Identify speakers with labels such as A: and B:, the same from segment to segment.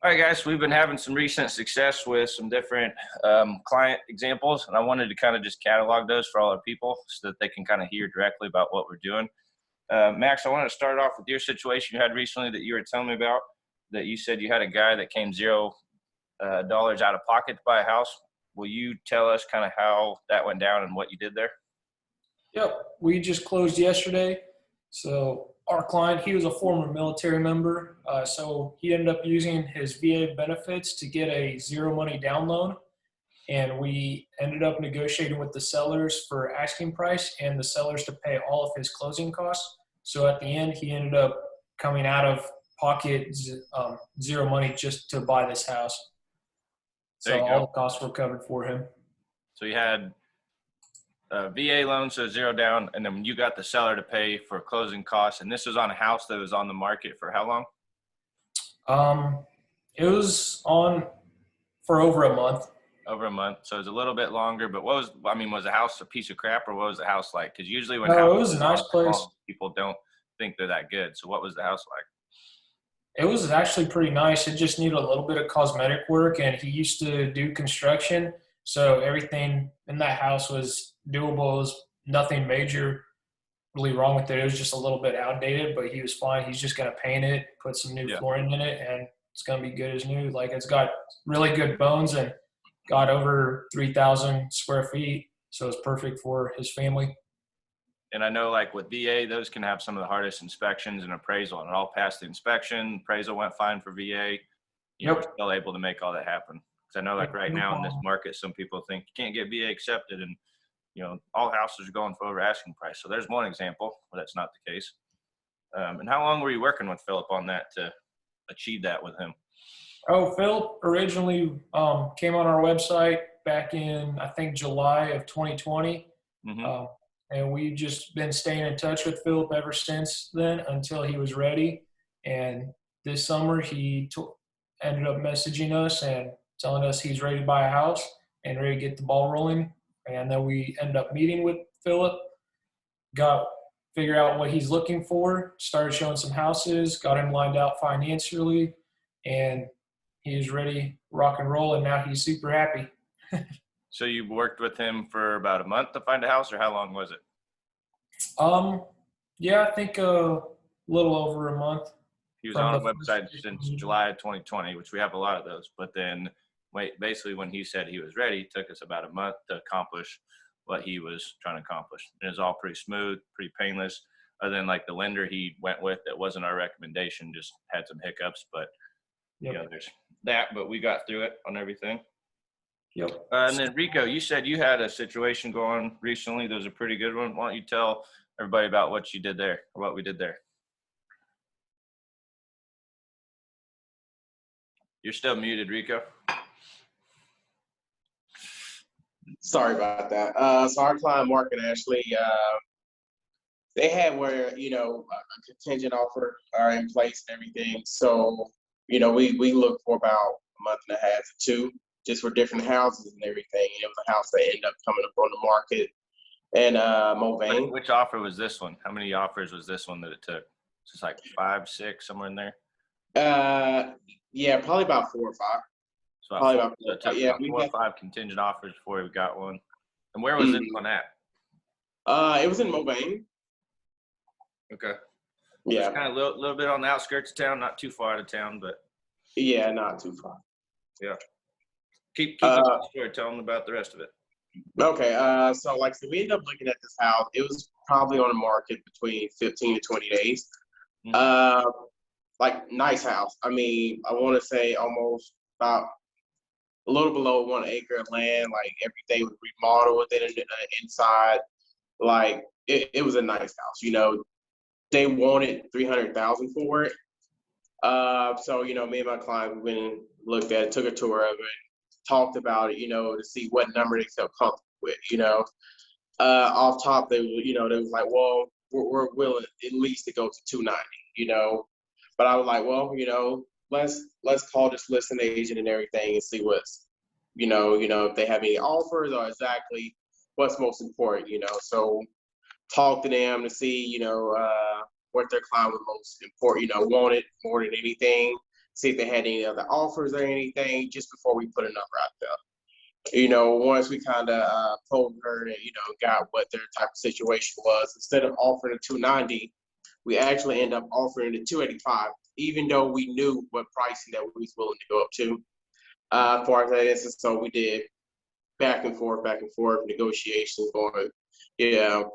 A: All right, guys, we've been having some recent success with some different client examples, and I wanted to kind of just catalog those for all our people so that they can kind of hear directly about what we're doing. Max, I want to start off with your situation you had recently that you were telling me about, that you said you had a guy that came $0 out of pocket to buy a house. Will you tell us kind of how that went down and what you did there?
B: Yep, we just closed yesterday. So our client, he was a former military member. So he ended up using his VA benefits to get a zero money down loan. And we ended up negotiating with the sellers for asking price and the sellers to pay all of his closing costs. So at the end, he ended up coming out of pocket zero money just to buy this house.
A: There
B: So
A: you
B: all
A: go.
B: the costs were covered for him.
A: So you had a VA loan, so zero down, and then you got the seller to pay for closing costs. And this was on a house that was on the market for how long?
B: It was on for over a month.
A: Over a month. So it was a little bit longer, but was the house a piece of crap, or what was the house like? Because usually when
B: No, it
A: houses
B: was a
A: are on
B: nice
A: for
B: place.
A: long, people don't think they're that good. So what was the house like?
B: It was actually pretty nice. It just needed a little bit of cosmetic work, and he used to do construction, so everything in that house was doable. It was nothing major really wrong with it. It was just a little bit outdated, but he was fine. He's just going to paint it, put some new
A: Yeah.
B: flooring in it, and it's going to be good as new. Like, it's got really good bones and got over 3,000 square feet, so it's perfect for his family.
A: And I know like with VA, those can have some of the hardest inspections and appraisal, and it all passed the inspection. Appraisal went fine for VA. We're
B: Yep.
A: still able to make all that happen. Because I know like right
B: No
A: now in this
B: problem.
A: market, some people think you can't get VA accepted, and all houses are going for over asking price. So there's one example where that's not the case. And how long were you working with Philip on that to achieve that with him?
B: Oh, Phil originally came on our website back in, I think, July of 2020.
A: Mm-hmm.
B: Uh, and we've just been staying in touch with Philip ever since then until he was ready. And this summer, he ended up messaging us and telling us he's ready to buy a house and ready to get the ball rolling. And then we ended up meeting with Philip, figure out what he's looking for, started showing some houses, got him lined out financially, and he's ready, rock and roll, and now he's super happy.
A: So you worked with him for about a month to find a house, or how long was it?
B: Yeah, I think a little over a month
A: He was
B: from
A: on
B: the
A: our
B: first.
A: website since July of 2020, which we have a lot of those. But then basically when he said he was ready, it took us about a month to accomplish what he was trying to accomplish. And it was all pretty smooth, pretty painless. Other than like the lender he went with that wasn't our recommendation, just had some hiccups. But
B: Yep.
A: there's that, but we got through it on everything.
B: Yep.
A: And then Rico, you said you had a situation going recently. That was a pretty good one. Why don't you tell everybody about what you did there, or what we did there? You're still muted, Rico.
C: Sorry about that. So our client Mark and Ashley, they had where a contingent offer are in place and everything. So we looked for about a month and a half to two, just for different houses and everything. It was a house that ended up coming up on the market in Mulvane.
A: Which offer was this one? How many offers was this one that it took? Just like 5, 6, somewhere in there.
C: Yeah, probably about 4 or 5.
A: So
C: Probably
A: about
C: about 4
A: so
C: or
A: it
C: 5.
A: took
C: Yeah,
A: about 4 or 5 contingent offers before we got one. And where was this one at?
C: It was in Mulvane.
A: Okay.
C: Yeah.
A: It's kind of a little bit on the outskirts of town, not too far out of town, but
C: Yeah, not too far.
A: yeah. Keep the story. Tell them about the rest of it.
C: Okay, so we ended up looking at this house. It was probably on the market between 15 to 20 days.
A: Mm-hmm.
C: Nice house. I mean, I want to say almost about a little below 1 acre of land. Like everything was remodeled within inside. Like it was a nice house. They wanted $300,000 for it. So me and my client went and looked at it, took a tour of it, talked about it, to see what number they felt comfortable with, Off top, they was like, well, we're willing at least to go to 290, But I was like, well, let's call this listing agent and everything and see what's, if they have any offers or exactly what's most important, So talk to them to see, what their client was most important, wanted more than anything. see if they had any other offers or anything just before we put a number out there. Once we kind of told her and, got what their type of situation was, instead of offering a 290, we actually end up offering the 285, even though we knew what pricing that we was willing to go up to. For that instance, so we did back and forth, negotiations going,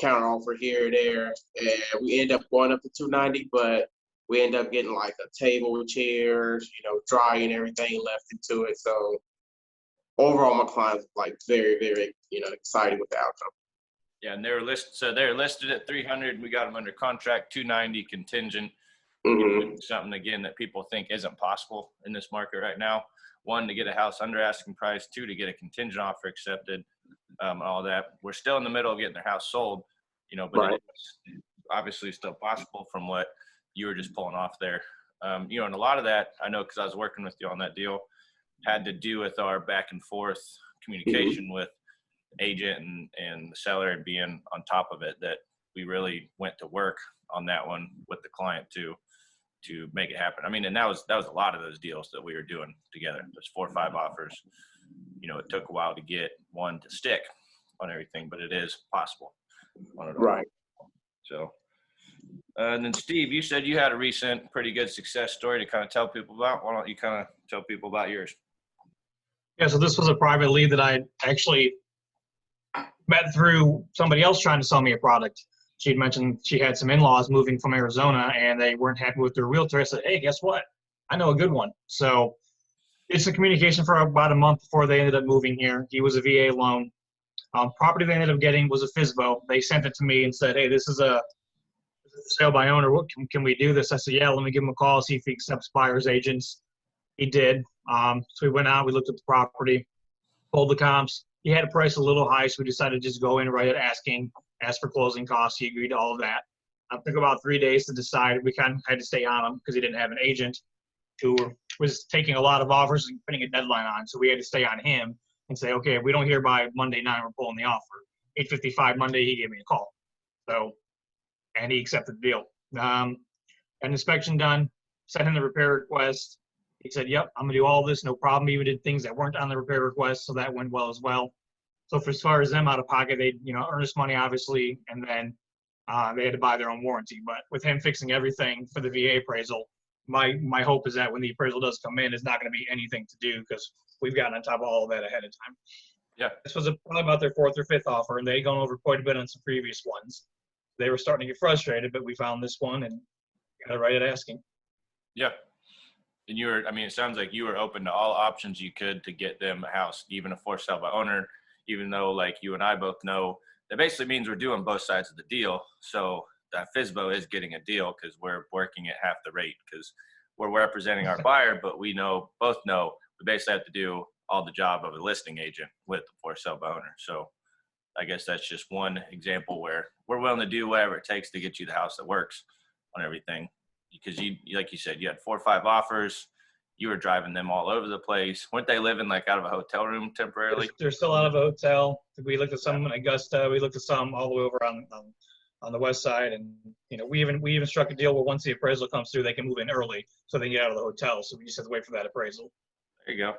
C: counter offer here and there, and we end up going up to 290, but we end up getting like a table, chairs, dry and everything left into it. So overall, my clients like very, very, excited with the outcome.
A: Yeah, and they're listed at 300. We got them under contract, 290 contingent. Something again that people think isn't possible in this market right now. One, to get a house under asking price. Two, to get a contingent offer accepted. All that. We're still in the middle of getting their house sold, but
C: Right.
A: It's obviously still possible from what you were just pulling off there. And a lot of that I know because I was working with you on that deal had to do with our back and forth communication with agent and the seller, and being on top of it, that we really went to work on that one with the client to make it happen. I mean, and that was a lot of those deals that we were doing together. There's 4 or 5 offers. It took a while to get one to stick on everything, but it is possible on it all.
C: Right.
A: So, and then Steve, you said you had a recent pretty good success story to kind of tell people about. Why don't you kind of tell people about yours?
D: Yeah, so this was a private lead that I actually met through somebody else trying to sell me a product. She'd mentioned she had some in-laws moving from Arizona and they weren't happy with their realtor. I said, hey, guess what? I know a good one. So it's a communication for about a month before they ended up moving here. He was a VA loan. Property they ended up getting was a FSBO. They sent it to me and said, hey, this is a sale by owner. What can we do this? I said, yeah, let me give him a call, see if he accepts buyer's agents. He did. So we went out, we looked at the property, pulled the comps. He had a price a little high, so we decided to just go in right at asking, ask for closing costs. He agreed to all of that. It took about 3 days to decide. We kind of had to stay on him because he didn't have an agent who was taking a lot of offers and putting a deadline on. So we had to stay on him and say, okay, if we don't hear by Monday night, we're pulling the offer. 8:55 Monday, he gave me a call. So, and he accepted the deal. An inspection done, sent him the repair request. He said, yep, I'm gonna do all this, no problem. Even did things that weren't on the repair request, so that went well as well. So for as far as them out of pocket, they, earnest money, obviously, and then they had to buy their own warranty. But with him fixing everything for the VA appraisal, my hope is that when the appraisal does come in, it's not gonna be anything to do because we've gotten on top of all of that ahead of time.
A: Yeah.
D: This was probably about their 4th or 5th offer, and they'd gone over quite a bit on some previous ones. They were starting to get frustrated, but we found this one and got it right at asking.
A: Yeah. And it sounds like you were open to all options you could to get them a house, even a for sale by owner, even though like you and I both know that basically means we're doing both sides of the deal. So that FSBO is getting a deal because we're working at half the rate because we're representing our buyer, but we both know we basically have to do all the job of a listing agent with the for sale by owner. So I guess that's just one example where we're willing to do whatever it takes to get you the house that works on everything. Because you, like you said, you had 4 or 5 offers. You were driving them all over the place. Weren't they living like out of a hotel room temporarily?
D: They're still out of a hotel. We looked at some in Augusta. We looked at some all the way over on the west side, and we even struck a deal where once the appraisal comes through, they can move in early so they can get out of the hotel. So we just have to wait for that appraisal.
A: There you go.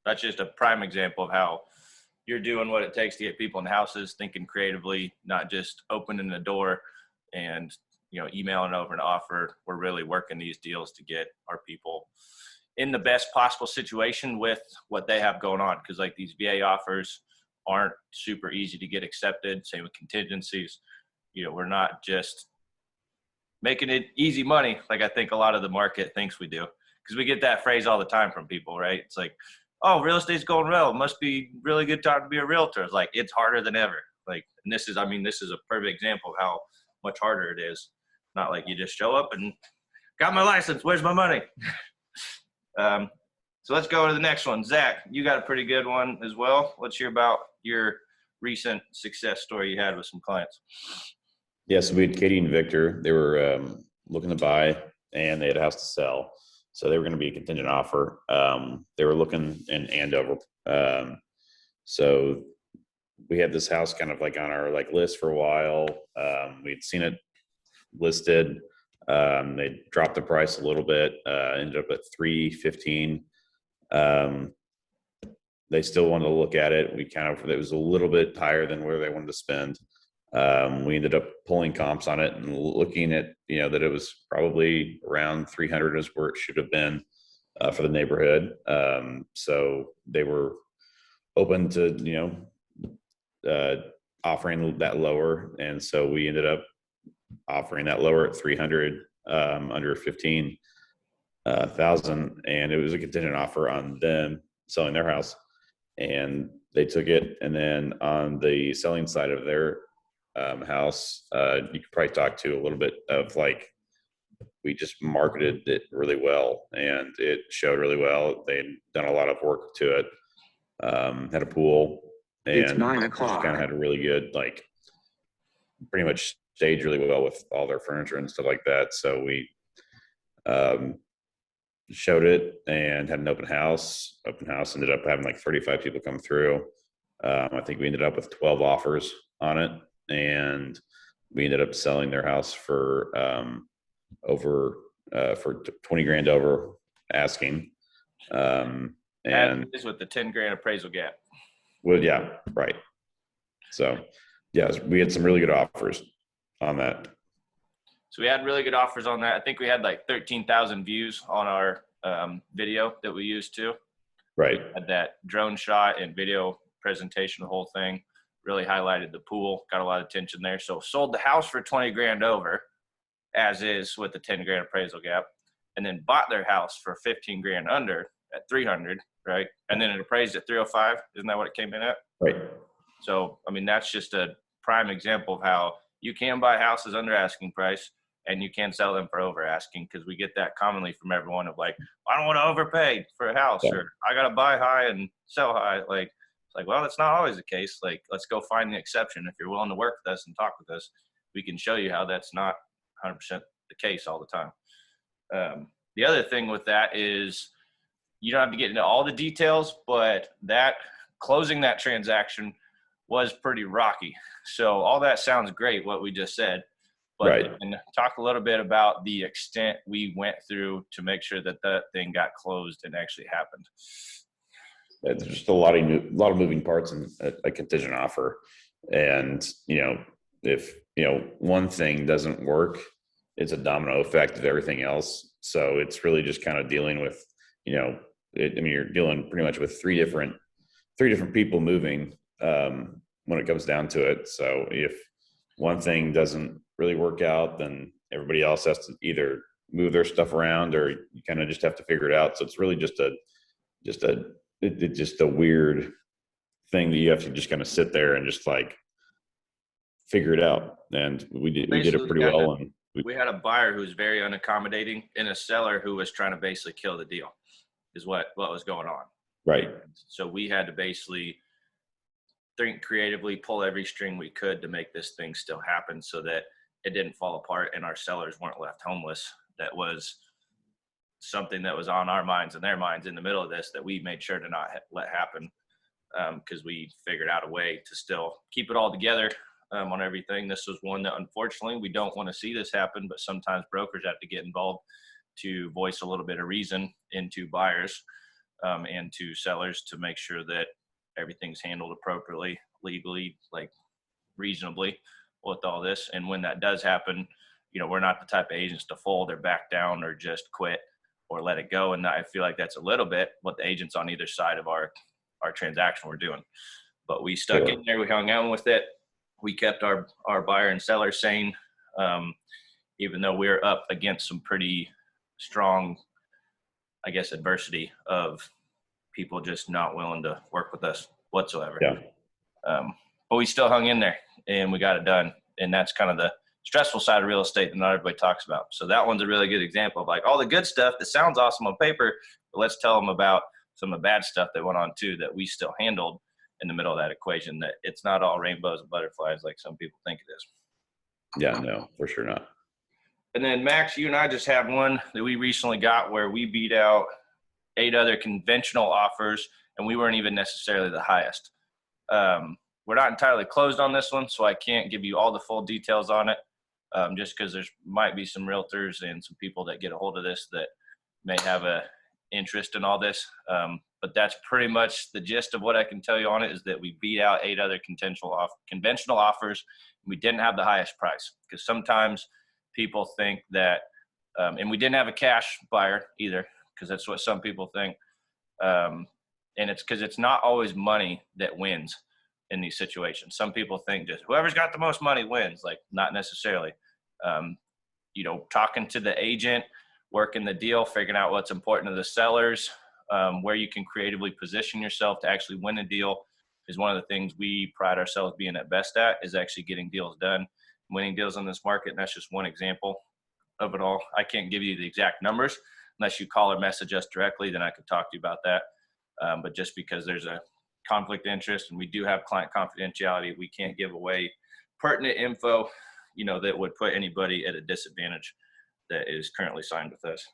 A: That's just a prime example of how you're doing what it takes to get people in houses, thinking creatively, not just opening the door and emailing over an offer. We're really working these deals to get our people in the best possible situation with what they have going on. Because like these VA offers aren't super easy to get accepted. Same with contingencies. We're not just making it easy money like I think a lot of the market thinks we do. Because we get that phrase all the time from people, right? It's like, oh, real estate's going well. It must be really good time to be a realtor. It's like, it's harder than ever. Like, and this is a perfect example of how much harder it is. Not like you just show up and got my license. Where's my money? So let's go to the next one. Zach, you got a pretty good one as well. Let's hear about your recent success story you had with some clients.
E: Yeah, so we had Kechi and Victor. They were looking to buy, and they had a house to sell. So they were going to be a contingent offer. They were looking in Andover. So we had this house kind of like on our list for a while. We'd seen it listed. They dropped the price a little bit, ended up at 315. They still wanted to look at it. It was a little bit higher than where they wanted to spend. We ended up pulling comps on it and looking at, that it was probably around 300 is where it should have been for the neighborhood. So they were open to, offering that lower. And so we ended up offering that lower at 300, under 15,000. And it was a contingent offer on them selling their house. And they took it. And then on the selling side of their house, you could probably talk to a little bit of like, we just marketed it really well and it showed really well. They'd done a lot of work to it, had a pool, and
F: It's 9 o'clock.
E: kind of had a really good, like, pretty much staged really well with all their furniture and stuff like that. So we showed it and had an open house. Ended up having like 35 people come through. I think we ended up with 12 offers on it, and we ended up selling their house for over for 20 grand over asking. And
A: That is with the 10 grand appraisal gap.
E: well, yeah, right. So yeah, we had some really good offers on that.
A: So we had really good offers on that. I think we had like 13,000 views on our video that we used too.
E: Right.
A: Had that drone shot and video presentation, the whole thing. Really highlighted the pool, got a lot of attention there. So sold the house for 20 grand over, as is with the 10 grand appraisal gap, and then bought their house for 15 grand under at 300, right? And then it appraised at 305. Isn't that what it came in at?
E: Right.
A: So, I mean, that's just a prime example of how you can buy houses under asking price and you can sell them for over asking, because we get that commonly from everyone of like, I don't want to overpay for a house, or I got to buy high and sell high. Like, it's like, well, that's not always the case. Like, let's go find the exception. If you're willing to work with us and talk with us, we can show you how that's not 100% the case all the time. The other thing with that is you don't have to get into all the details, but that closing that transaction was pretty rocky. So all that sounds great, what we just said, but
E: Right.
A: And talk a little bit about the extent we went through to make sure that that thing got closed and actually happened.
E: There's just a lot of moving parts in a contingent offer. And, if, one thing doesn't work, it's a domino effect of everything else. So it's really just kind of dealing with, you're dealing pretty much with three different people moving when it comes down to it. So if one thing doesn't really work out, then everybody else has to either move their stuff around, or you kind of just have to figure it out. So it's really just a weird thing that you have to just kind of sit there and just like figure it out. And we did it pretty well. And
A: we had a buyer who was very unaccommodating and a seller who was trying to basically kill the deal is what was going on.
E: Right.
A: So we had to basically think creatively, pull every string we could to make this thing still happen so that it didn't fall apart and our sellers weren't left homeless. That was something that was on our minds and their minds in the middle of this that we made sure to not let happen, because we figured out a way to still keep it all together on everything. This was one that unfortunately we don't want to see this happen, but sometimes brokers have to get involved to voice a little bit of reason into buyers and to sellers to make sure that everything's handled appropriately, legally, like reasonably with all this. And when that does happen, we're not the type of agents to fold or back down or just quit or let it go. And I feel like that's a little bit what the agents on either side of our transaction were doing. But we stuck in there, we hung out with it. We kept our buyer and seller sane, even though we're up against some pretty strong, I guess, adversity of people just not willing to work with us whatsoever.
E: Yeah.
A: But we still hung in there and we got it done. And that's kind of the stressful side of real estate that not everybody talks about. So that one's a really good example of like all the good stuff that sounds awesome on paper, but let's tell them about some of the bad stuff that went on too, that we still handled in the middle of that equation, that it's not all rainbows and butterflies like some people think it is.
E: Yeah, no, for sure not.
A: And then Max, you and I just have one that we recently got where we beat out 8 other conventional offers and we weren't even necessarily the highest. We're not entirely closed on this one, so I can't give you all the full details on it. just because there's might be some realtors and some people that get a hold of this that may have a interest in all this. But that's pretty much the gist of what I can tell you on it, is that we beat out 8 other conventional offers. We didn't have the highest price, because sometimes people think that, and we didn't have a cash buyer either, because that's what some people think. And it's because it's not always money that wins in these situations. Some people think just whoever's got the most money wins. Like, not necessarily. Talking to the agent, working the deal, figuring out what's important to the sellers, where you can creatively position yourself to actually win a deal is one of the things we pride ourselves being at best at, is actually getting deals done, winning deals in this market. And that's just one example of it all. I can't give you the exact numbers unless you call or message us directly, then I could talk to you about that. But just because there's a conflict of interest and we do have client confidentiality, we can't give away pertinent info, that would put anybody at a disadvantage that is currently signed with us.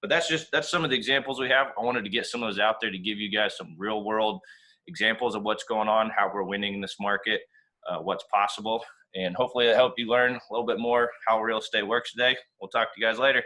A: But that's some of the examples we have. I wanted to get some of those out there to give you guys some real world examples of what's going on, how we're winning in this market, what's possible, and hopefully it helped you learn a little bit more how real estate works today. We'll talk to you guys later.